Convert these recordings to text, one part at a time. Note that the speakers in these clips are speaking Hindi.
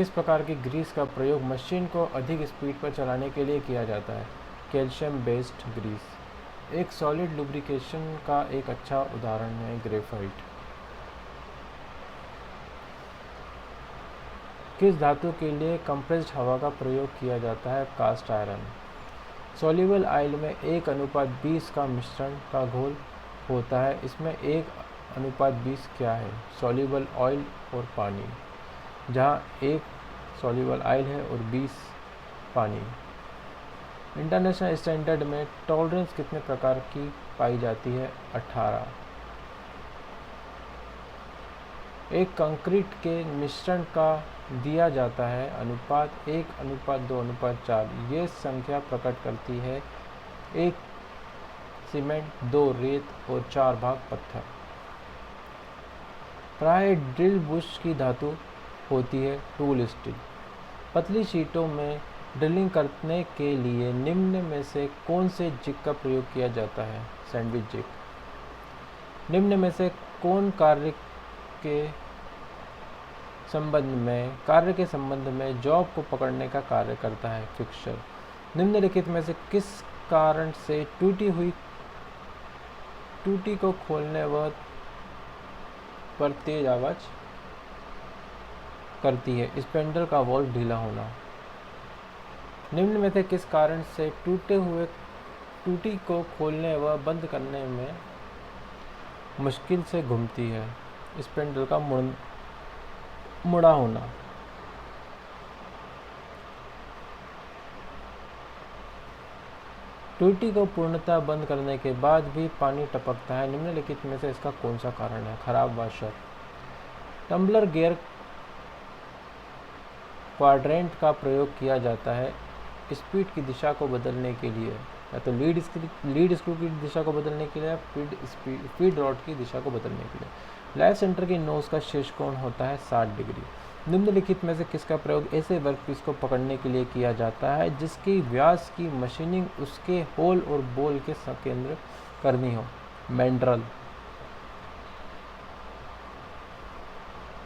किस प्रकार की ग्रीस का प्रयोग मशीन को अधिक स्पीड पर चलाने के लिए किया जाता है? Calcium based grease. एक सॉलिड लुब्रिकेशन का एक अच्छा उदाहरण है ग्रेफाइट। किस धातु के लिए कंप्रेस्ड हवा का प्रयोग किया जाता है? Cast iron. सॉल्युबल ऑयल में 1:20 का मिश्रण का घोल होता है, इसमें 1:20 क्या है? सॉल्युबल ऑयल और पानी, जहाँ 1 सॉल्युबल ऑयल है और 20 पानी। इंटरनेशनल स्टैंडर्ड में टॉलरेंस कितने प्रकार की पाई जाती है? 18। एक कंक्रीट के मिश्रण का दिया जाता है अनुपात 1:2:4। ये संख्या प्रकट करती है 1 सीमेंट, 2 रेत और 4 भाग पत्थर। प्राय ड्रिल बुश की धातु होती है टूल स्टील। पतली शीटों में ड्रिलिंग करने के लिए निम्न में से कौन से जिग का प्रयोग किया जाता है? Sandwich jig. निम्न में से कौन कार्य के संबंध में जॉब को पकड़ने का कार्य करता है? फिक्सचर। निम्नलिखित में से किस कारण से टूटी को खोलने पर तेज आवाज करती है? स्पेंडल का वॉल्व ढीला होना। निम्न में से किस कारण से टूटी को खोलने व बंद करने में मुश्किल से घूमती है? स्पेंडल का मुड़ा होना। टूटी को पूर्णतः बंद करने के बाद भी पानी टपकता है। निम्नलिखित में से इसका कौन सा कारण है? खराब वाशर। टम्बलर गियर क्वाड्रेंट का प्रयोग किया जाता है स्पीड की दिशा को बदलने के लिए, या तो लीड स्क्रू की दिशा को बदलने के लिए, फीड रॉड की दिशा को बदलने के लिए। लाइफ सेंटर की नोज का शीर्ष कोण होता है 60 डिग्री। निम्नलिखित में से किसका प्रयोग ऐसे वर्कपीस को पकड़ने के लिए किया जाता है जिसकी व्यास की मशीनिंग उसके होल और बोल के केंद्र करनी हो? मैंड्रल।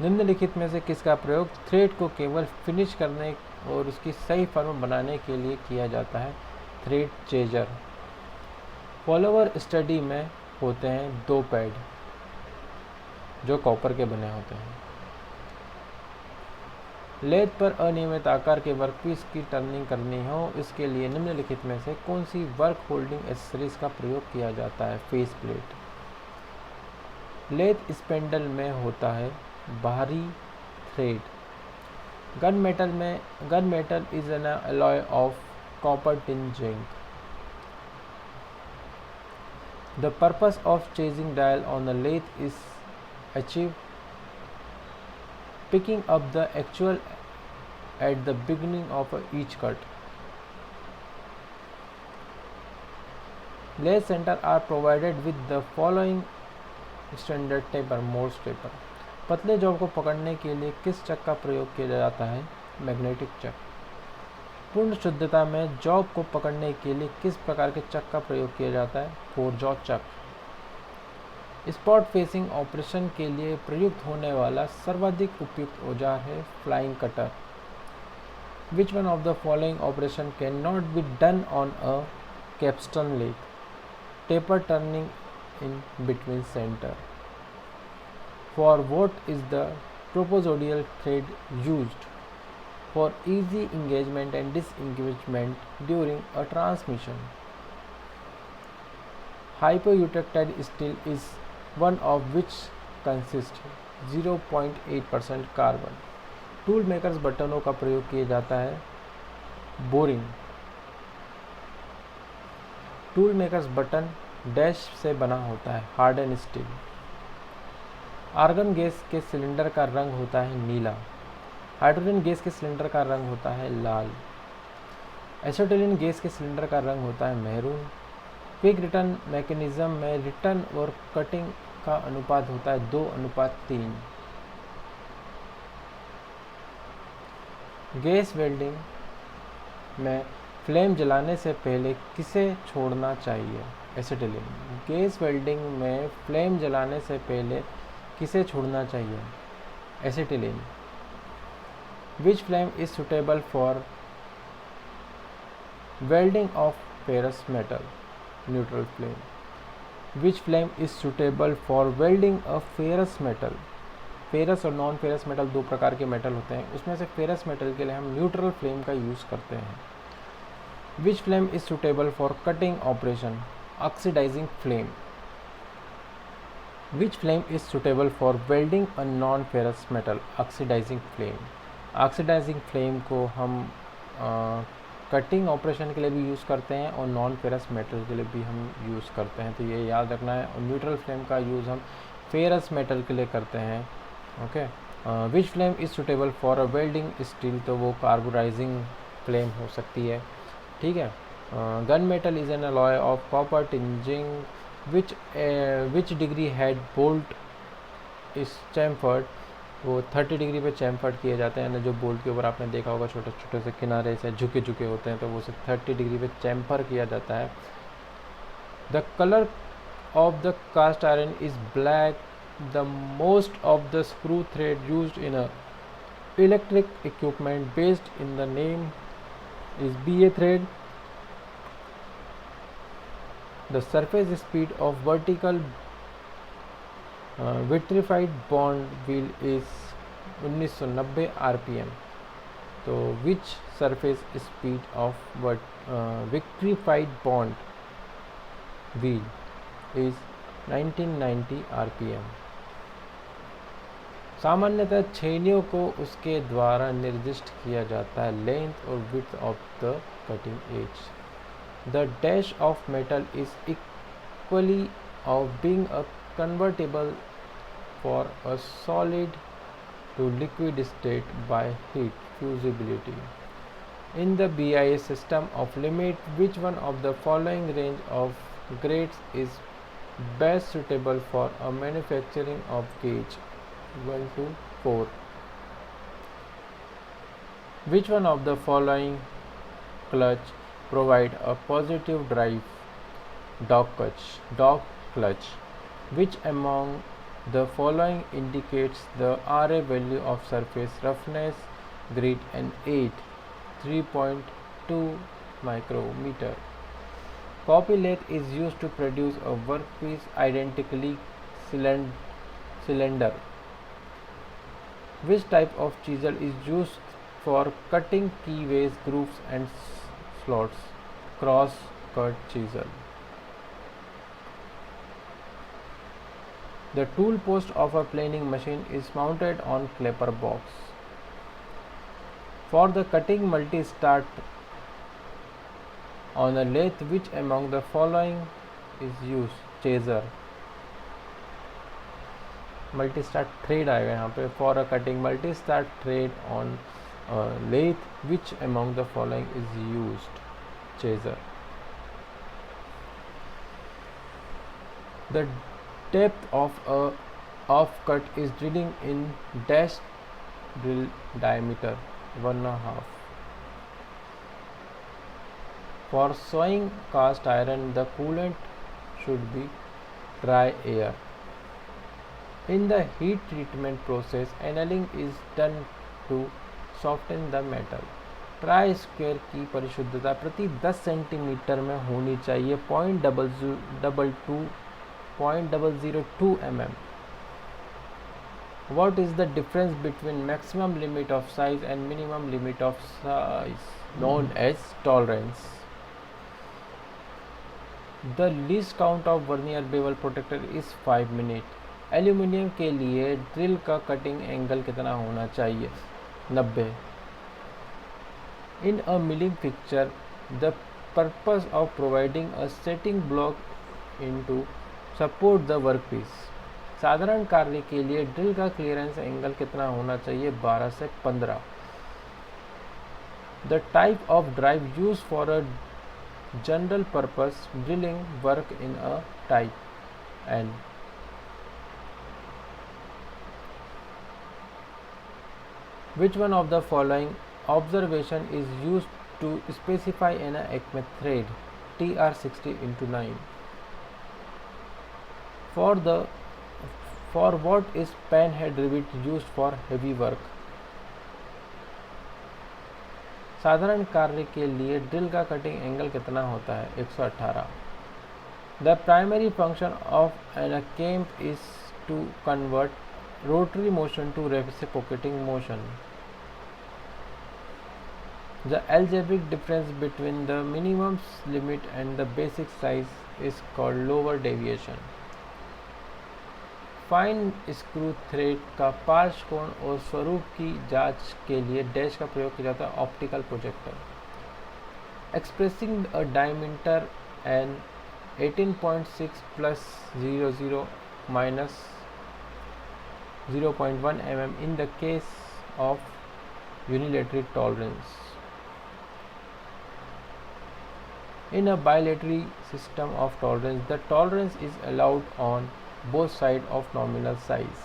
निम्नलिखित में से किसका प्रयोग थ्रेड को केवल फिनिश करने और उसकी सही फॉर्म बनाने के लिए किया जाता है? Thread chaser. फॉलोवर स्टडी में होते हैं 2 पैड जो कॉपर के बने होते हैं। लेथ पर अनियमित आकार के वर्कपीस की टर्निंग करनी हो, इसके लिए निम्नलिखित में से कौन सी वर्क होल्डिंग एक्सेसरीज का प्रयोग किया जाता है? Face plate. लेथ स्पेंडल में होता है बाहरी thread. Gun metal is N alloy of copper, tin, zinc. The purpose of chasing dial on the lathe is achieve picking up the actual at the beginning of each cut. Lathe center are provided with the following standard taper, Morse taper. पतले जॉब को पकड़ने के लिए किस चक का प्रयोग किया जाता है? मैग्नेटिक चक। पूर्ण शुद्धता में जॉब को पकड़ने के लिए किस प्रकार के चक का प्रयोग किया जाता है? 4 jaw chuck. Spot facing operation के लिए प्रयुक्त होने वाला सर्वाधिक उपयुक्त औजार है flying cutter. Which one of the following operation can not be done on a capstan lathe? Taper turning in between centre. For what is the trapezoidal thread used? For easy engagement and disengagement during a transmission. Hypoeutectile steel is one of which consists 0.8% carbon. Tool makers बटनों का प्रयोग किया जाता है boring. Tool makers button dash से बना होता है हार्डन स्टील। आर्गन गैस के सिलेंडर का रंग होता है नीला। हाइड्रोजन गैस के सिलेंडर का रंग होता है लाल। एसिटिलीन गैस के सिलेंडर का रंग होता है मैरून। क्विक रिटर्न मैकेनिज्म में रिटर्न और कटिंग का अनुपात होता है 2:3। गैस वेल्डिंग में फ्लेम जलाने से पहले किसे छोड़ना चाहिए? एसिटिलीन। गैस वेल्डिंग में फ्लेम जलाने से पहले किसे छोड़ना चाहिए? Acetylene. Which flame is suitable for welding of ferrous metal? Neutral flame. Which flame is suitable for welding a ferrous metal? Ferrous और नॉन फेरस मेटल दो प्रकार के मेटल होते हैं, उसमें से फेरस मेटल के लिए हम न्यूट्रल फ्लेम का यूज़ करते हैं. Which flame is suitable for cutting operation? Oxidizing flame. Which flame is suitable for welding a non ferrous metal? Oxidizing flame. Oxidizing flame को हम कटिंग ऑपरेशन के लिए भी यूज़ करते हैं और नॉन फेरस मेटल के लिए भी हम यूज़ करते हैं, तो ये याद रखना है. और न्यूट्रल फ्लेम का यूज़ हम फेरस मेटल के लिए करते हैं. Okay. Which flame is suitable for a welding steel? तो वो कार्बोराइजिंग फ्लेम हो सकती है. ठीक है. Gun metal is an alloy of copper tin zinc which degree head bolt is chamfered? वो 30 डिग्री पे चैम्फर्ड किए जाते हैं ना, जो बोल्ट के ऊपर आपने देखा होगा छोटे छोटे से किनारे से झुके झुके होते हैं, तो वो सिर्फ 30 डिग्री पे चैम्फर किया जाता है. The colour of the cast iron is black. The most of the screw thread used in a electric equipment based in the name is BA thread. The surface speed of vertical vitrified bond wheel is 1990 rpm. So which surface speed of vitrified bond wheel is 1990 rpm. सामान्यतः छेनियों को उसके द्वारा निर्दिष्ट किया जाता है लेंथ और width of the cutting edge. The dash of metal is equally of being a convertible for a solid to liquid state by heat fusibility. In the BIA system of limit, which one of the following range of grades is best suitable for a manufacturing of gauge 1 to 4? Which one of the following clutch provide a positive drive? Dog clutch. Which among the following indicates the RA value of surface roughness, grit and age? 3.2 micrometer. Copy lathe is used to produce a workpiece identically cylinder. Which type of chisel is used for cutting keyways, grooves and slots? Cross cut chisel. The tool post of a planing machine is mounted on clapper box. For the cutting multi-start on a lathe, which among the following is used? Chaser. Multi-start thread आएगा यहाँ पे. For a cutting multi-start thread on a lathe, which among the following is used? Chaser. The depth of a offcut is drilling in dash drill diameter 1.5. For sewing cast iron, the coolant should be dry air. In the heat treatment process, annealing is done to soften the metal. Try square की परिशुद्धता प्रति 10 सेंटीमीटर में होनी चाहिए 0.002 mm. What is the difference between maximum limit of size and minimum limit of size, known as tolerance? The least count of vernier bevel protector is 5 minutes. Aluminium के लिए ड्रिल का कटिंग एंगल कितना होना चाहिए? 90. In a milling fixture, the purpose of providing a setting block into support the workpiece. साधारण कार्य के लिए ड्रिल का क्लियरेंस एंगल कितना होना चाहिए? 12 से 15. The type of drive used for a general purpose drilling work in a type N. Which one of the following observation is used to specify an Acme thread? TR60x9. For what is pan head rivet used for heavy work? साधारण कार्य के लिए ड्रिल का कटिंग एंगल कितना होता है? 118। The primary function of an cam is to convert rotary motion to reciprocating motion. The algebraic difference between the minimum limit and the basic size is called lower deviation. Fine screw thread का पार्श्व कोण और स्वरूप की जांच के लिए डैश का प्रयोग किया जाता है optical projector. Expressing a diameter an 18.6 plus 00 minus 0.1 mm in the case of unilateral tolerance. In a bilateral system of tolerance, the tolerance is allowed on both sides of nominal size.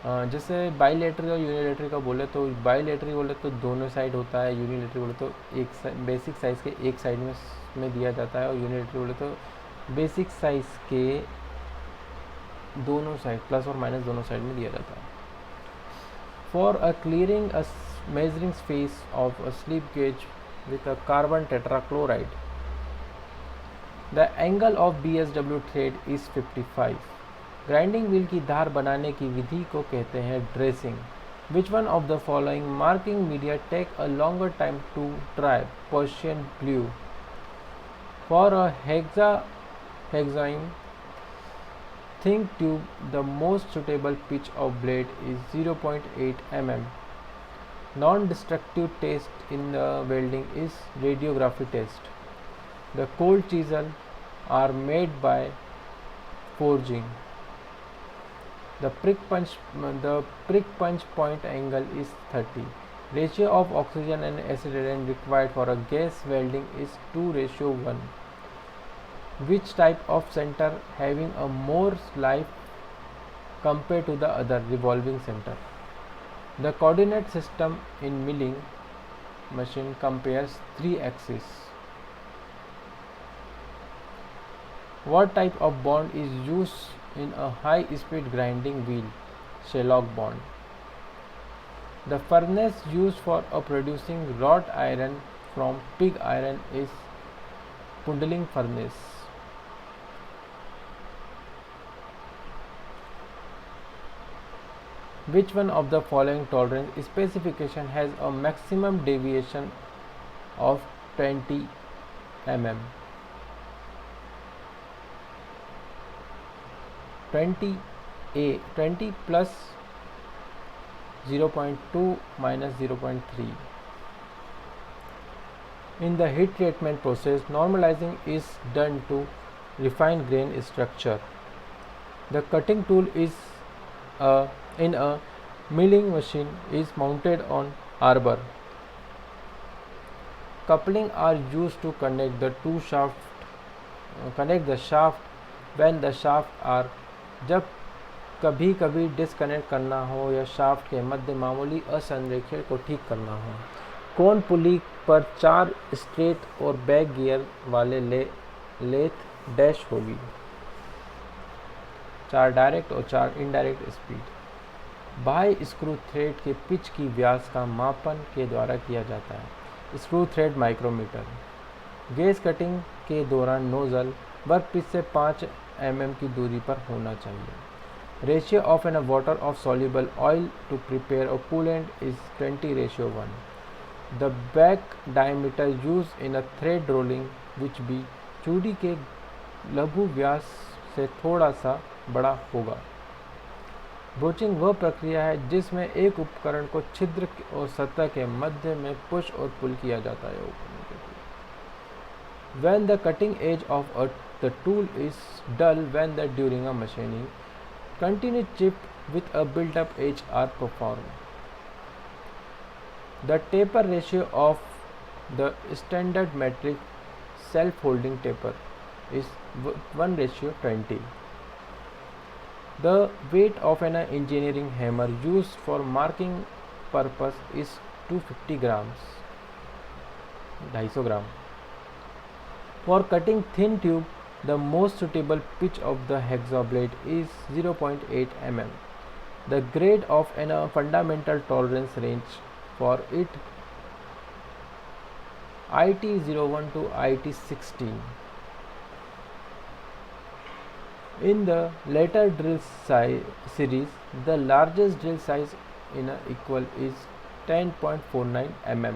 जैसे बाइलेटरी और यूनिलेटरी का बोले तो बाइलेटरी बोले तो दोनों साइड होता है, यूनिलेटरी बोले तो एक बेसिक साइज़ के एक साइड में दिया जाता है, और यूनिलेटरी बोले तो बेसिक साइज़ के दोनों साइड प्लस और माइनस दोनों साइड में दिया जाता है. For a clearing a measuring space of a slip gauge with a carbon tetrachloride, the angle of BSW thread is 55. Grinding wheel की धार बनाने की विधि को कहते हैं dressing. Which one of the following marking media take a longer time to dry? Persian blue. For a hexagon thin tube, the most suitable pitch of blade is 0.8 mm. Non-destructive test in the welding is radiography test. The cold chisel are made by forging. The prick punch point angle is 30. Ratio of oxygen and acetylene required for a gas welding is 2:1. Which type of center having a more life compared to the other? Revolving center. The coordinate system in milling machine compares 3 axes. What type of bond is used in a high-speed grinding wheel? Sherlock bond. The furnace used for producing wrought iron from pig iron is Pundling furnace. Which one of the following tolerance specification has a maximum deviation of 20 mm? 20 plus 0.2 minus 0.3. In the heat treatment process, normalizing is done to refine grain structure. The cutting tool is in a milling machine is mounted on arbor. Coupling are used to connect the shaft when the shaft are. जब कभी कभी डिस्कनेक्ट करना हो या शाफ्ट के मध्य मामूली असंरेखण को ठीक करना हो. कौन पुली पर 4 स्ट्रेट और बैक गियर वाले लेथ डैश होगी? 4 डायरेक्ट और 4 इनडायरेक्ट स्पीड. बाह्य स्क्रू थ्रेड के पिच की व्यास का मापन के द्वारा किया जाता है. Screw thread micrometer. Gauge cutting के दौरान नोजल वर्कपीस से 5 mm की दूरी पर होना चाहिए. Ratio of an water of soluble oil to prepare a coolant is 20:1. The back diameter use in a thread rolling which be चूड़ी के लघु व्यास से थोड़ा सा बड़ा होगा. ब्रोचिंग वह प्रक्रिया है जिसमें एक उपकरण को छिद्र और सतह के मध्य में पुश और पुल किया जाता है. When the cutting edge of the tool is dull when during a machining, continuous chip with a built-up edge are performed. The taper ratio of the standard metric self-holding taper is 1:20. The weight of an engineering hammer used for marking purpose is 250 grams, 250 gram. For cutting thin tube, the most suitable pitch of the hexa blade is 0.8 mm. The grade of a fundamental tolerance range for it IT01 to IT16. In the later drill series, the largest drill size in a equal is 10.49 mm.